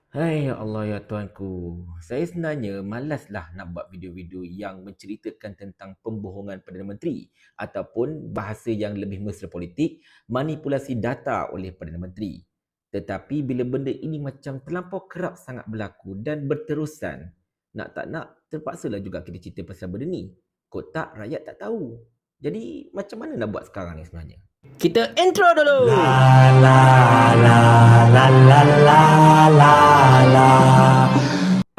Hai ya Allah ya Tuanku, saya sebenarnya malaslah nak buat video-video yang menceritakan tentang pembohongan Perdana Menteri ataupun bahasa yang lebih mesra politik, manipulasi data oleh Perdana Menteri. Tetapi bila benda ini macam terlampau kerap sangat berlaku dan berterusan, nak tak nak terpaksalah juga kita cerita pasal benda ni. Kok tak rakyat tak tahu. Jadi macam mana nak buat sekarang ni sebenarnya? Kita intro dulu.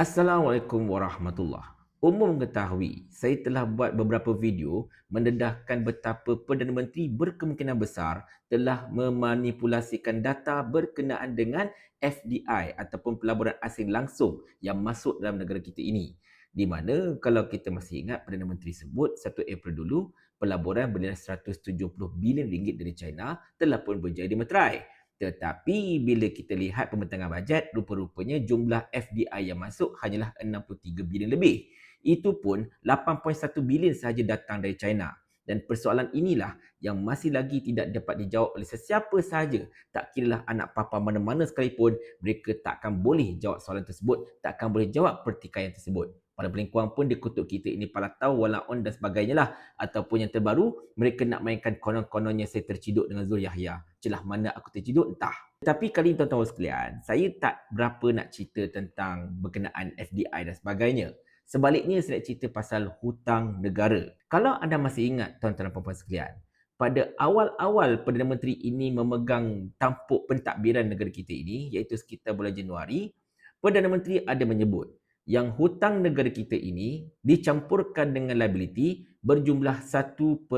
Assalamualaikum warahmatullahi. Umum mengetahui, saya telah buat beberapa video mendedahkan betapa Perdana Menteri berkemungkinan besar telah memanipulasikan data berkenaan dengan FDI ataupun pelaburan asing langsung yang masuk dalam negara kita ini. Di mana kalau kita masih ingat Perdana Menteri sebut 1 April dulu, pelaburan bernilai 170 bilion ringgit dari China telah pun berjaya dimeterai. Tetapi bila kita lihat pembentangan bajet, rupa-rupanya jumlah FDI yang masuk hanyalah 63 bilion lebih. Itu pun 8.1 bilion sahaja datang dari China. Dan persoalan inilah yang masih lagi tidak dapat dijawab oleh sesiapa sahaja. Tak kiralah anak papa mana-mana sekalipun, mereka takkan boleh jawab soalan tersebut, takkan boleh jawab pertikaian tersebut. Para pelingkuang pun dia kutuk kita ini palatau, walaon dan sebagainya lah. Ataupun yang terbaru, mereka nak mainkan konon-kononnya saya terciduk dengan Zul Yahya. Celah mana aku terciduk, entah. Tetapi kali ini tuan-tuan sekalian, saya tak berapa nak cerita tentang berkenaan FDI dan sebagainya. Sebaliknya saya nak cerita pasal hutang negara. Kalau anda masih ingat tuan-tuan dan puan-puan sekalian, pada awal-awal Perdana Menteri ini memegang tampuk pentadbiran negara kita ini, iaitu sekitar bulan Januari, Perdana Menteri ada menyebut yang hutang negara kita ini dicampurkan dengan liability berjumlah 1.5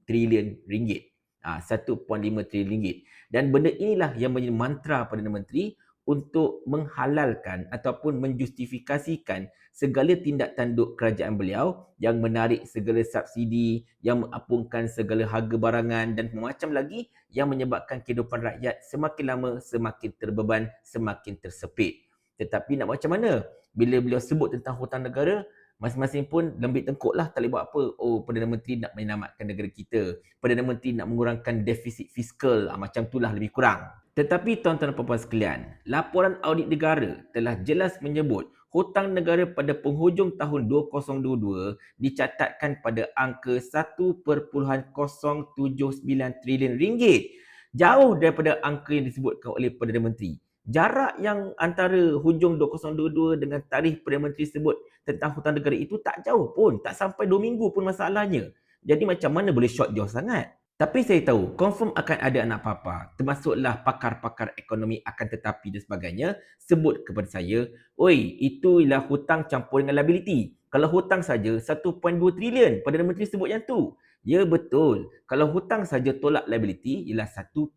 trilion ringgit. 1.5 trilion ringgit. Dan benda inilah yang menjadi mantra Perdana Menteri untuk menghalalkan ataupun menjustifikasikan segala tindak tanduk kerajaan beliau yang menarik segala subsidi, yang mengapungkan segala harga barangan dan macam lagi yang menyebabkan kehidupan rakyat semakin lama semakin terbeban, semakin tersepit. Tetapi nak macam mana? Bila beliau sebut tentang hutang negara, masing-masing pun lembik tengkuk lah, tak boleh buat apa. Oh, Perdana Menteri nak menyelamatkan negara kita. Perdana Menteri nak mengurangkan defisit fiskal. Macam itulah lebih kurang. Tetapi tuan-tuan dan puan-puan sekalian, laporan audit negara telah jelas menyebut hutang negara pada penghujung tahun 2022 dicatatkan pada angka 1.079 trilion ringgit. Jauh daripada angka yang disebutkan oleh Perdana Menteri. Jarak yang antara hujung 2022 dengan tarikh Perdana Menteri sebut tentang hutang negara itu tak jauh pun. Tak sampai 2 minggu pun masalahnya. Jadi macam mana boleh short jauh sangat? Tapi saya tahu, confirm akan ada anak papa, termasuklah pakar-pakar ekonomi akan tetapi dan sebagainya, sebut kepada saya, oi, itu ialah hutang campur dengan liability. Kalau hutang saja 1.2 trilion, Perdana Menteri sebut yang tu. Ya betul, kalau hutang saja tolak liability ialah 1.2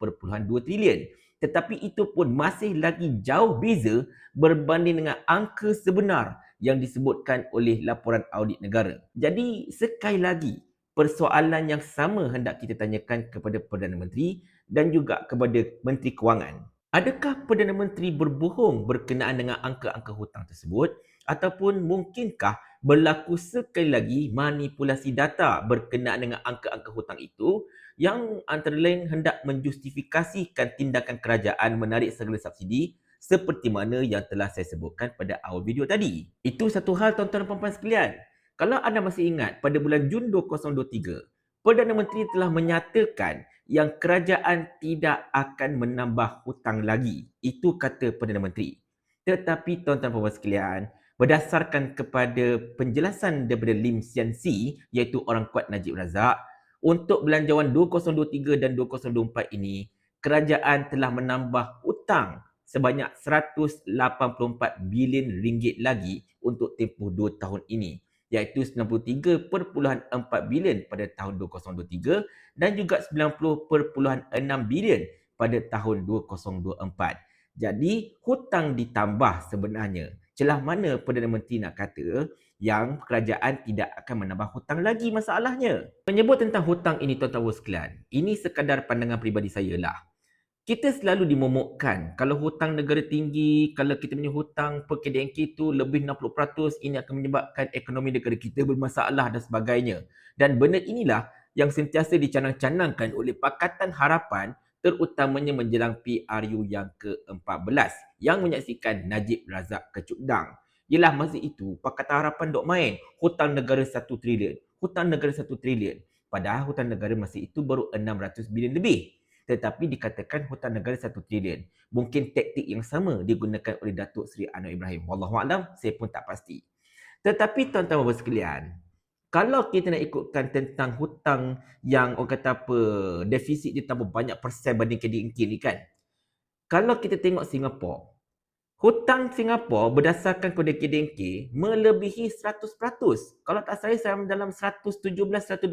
trilion. Tetapi itu pun masih lagi jauh beza berbanding dengan angka sebenar yang disebutkan oleh laporan audit negara. Jadi sekali lagi, persoalan yang sama hendak kita tanyakan kepada Perdana Menteri dan juga kepada Menteri Kewangan. Adakah Perdana Menteri berbohong berkenaan dengan angka-angka hutang tersebut ataupun mungkinkah berlaku sekali lagi manipulasi data berkenaan dengan angka-angka hutang itu yang antara lain hendak menjustifikasikan tindakan kerajaan menarik segala subsidi seperti mana yang telah saya sebutkan pada awal video tadi. Itu satu hal tuan-tuan dan puan-puan sekalian. Kalau anda masih ingat, pada bulan Jun 2023, Perdana Menteri telah menyatakan yang kerajaan tidak akan menambah hutang lagi. Itu kata Perdana Menteri. Tetapi tuan-tuan dan puan-puan sekalian, berdasarkan kepada penjelasan daripada Lim Sian Si, iaitu orang kuat Najib Razak, untuk belanjawan 2023 dan 2024 ini, kerajaan telah menambah hutang sebanyak 184 bilion ringgit lagi untuk tempoh 2 tahun ini, iaitu 93.4 bilion pada tahun 2023 dan juga 90.6 bilion pada tahun 2024. Jadi hutang ditambah sebenarnya. Celah mana Perdana Menteri nak kata yang kerajaan tidak akan menambah hutang lagi masalahnya. Menyebut tentang hutang ini tuan-tuan sekalian, ini sekadar pandangan peribadi saya lah. Kita selalu dimomokkan kalau hutang negara tinggi, kalau kita punya hutang per KDNK itu lebih 60%, ini akan menyebabkan ekonomi negara kita bermasalah dan sebagainya. Dan benda inilah yang sentiasa dicanang-canangkan oleh Pakatan Harapan terutamanya menjelang PRU yang ke-14 yang menyaksikan Najib Razak kecudang. Yelah, masa itu Pakatan Harapan dok main hutang negara 1 trilion. Hutang negara 1 trilion. Padahal hutang negara masa itu baru 600 bilion lebih. Tetapi dikatakan hutang negara 1 trilion. Mungkin taktik yang sama digunakan oleh Datuk Seri Anwar Ibrahim. Wallahualam, saya pun tak pasti. Tetapi tuan-tuan dan sekalian, kalau kita nak ikutkan tentang hutang yang orang kata apa, defisit dia tambah banyak persen banding KDNK ni kan. Kalau kita tengok Singapura, hutang Singapura berdasarkan kode KDNK melebihi 100%. Kalau tak salah dalam 117-120%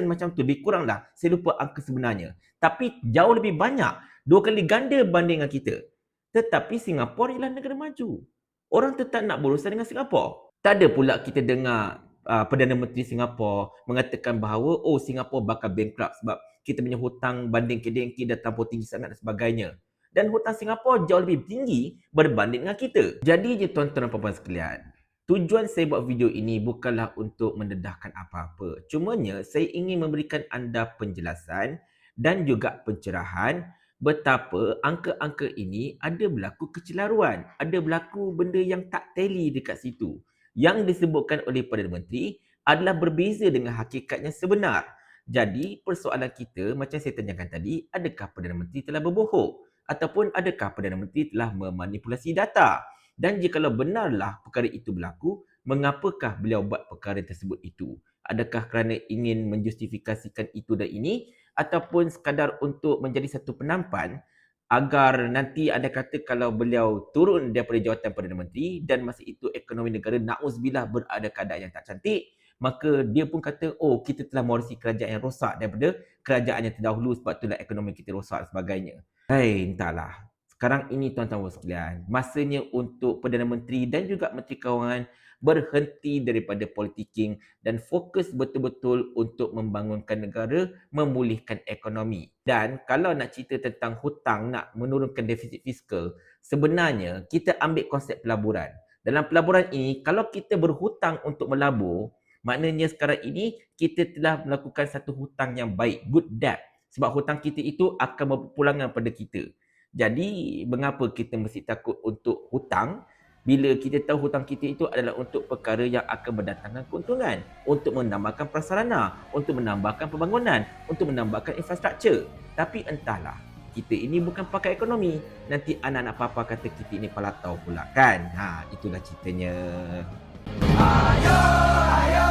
macam tu. Lebih kurang lah. Saya lupa angka sebenarnya. Tapi jauh lebih banyak. 2 kali ganda banding dengan kita. Tetapi Singapura ialah negara maju. Orang tetap nak berurusan dengan Singapura. Tak ada pula kita dengar Perdana Menteri Singapura mengatakan bahawa Singapura bakal bankrupt sebab kita punya hutang banding KDNK dah terlampau tinggi sangat dan sebagainya. Dan hutang Singapura jauh lebih tinggi berbanding dengan kita. Jadi je tuan-tuan dan puan-puan sekalian, tujuan saya buat video ini bukanlah untuk mendedahkan apa-apa. Cumanya saya ingin memberikan anda penjelasan dan juga pencerahan betapa angka-angka ini ada berlaku kecelaruan. Ada berlaku benda yang tak tally dekat situ. Yang disebutkan oleh Perdana Menteri adalah berbeza dengan hakikatnya sebenar. Jadi persoalan kita macam saya tanyakan tadi, adakah Perdana Menteri telah berbohong? Ataupun adakah Perdana Menteri telah memanipulasi data? Dan jikalau benarlah perkara itu berlaku, mengapakah beliau buat perkara tersebut itu? Adakah kerana ingin menjustifikasikan itu dan ini ataupun sekadar untuk menjadi satu penampan agar nanti anda kata kalau beliau turun daripada jawatan Perdana Menteri dan masa itu ekonomi negara na'uzubillah berada keadaan yang tak cantik, maka dia pun kata, kita telah mewarisi kerajaan yang rosak daripada kerajaan yang terdahulu sebab itulah ekonomi kita rosak dan sebagainya. Entahlah. Sekarang ini tuan-tuan sekalian, masanya untuk Perdana Menteri dan juga Menteri Kewangan berhenti daripada politicking dan fokus betul-betul untuk membangunkan negara, memulihkan ekonomi. Dan kalau nak cerita tentang hutang, nak menurunkan defisit fiskal, sebenarnya kita ambil konsep pelaburan. Dalam pelaburan ini, kalau kita berhutang untuk melabur, maknanya sekarang ini kita telah melakukan satu hutang yang baik, good debt. Sebab hutang kita itu akan berpulangan pada kita. Jadi, mengapa kita mesti takut untuk hutang? Bila kita tahu hutang kita itu adalah untuk perkara yang akan mendatangkan keuntungan, untuk menambahkan prasarana, untuk menambahkan pembangunan, untuk menambahkan infrastruktur. Tapi entahlah, kita ini bukan pakar ekonomi. Nanti anak-anak papa kata kita ini palatau pula kan? Itulah ceritanya. Ayo, ayo.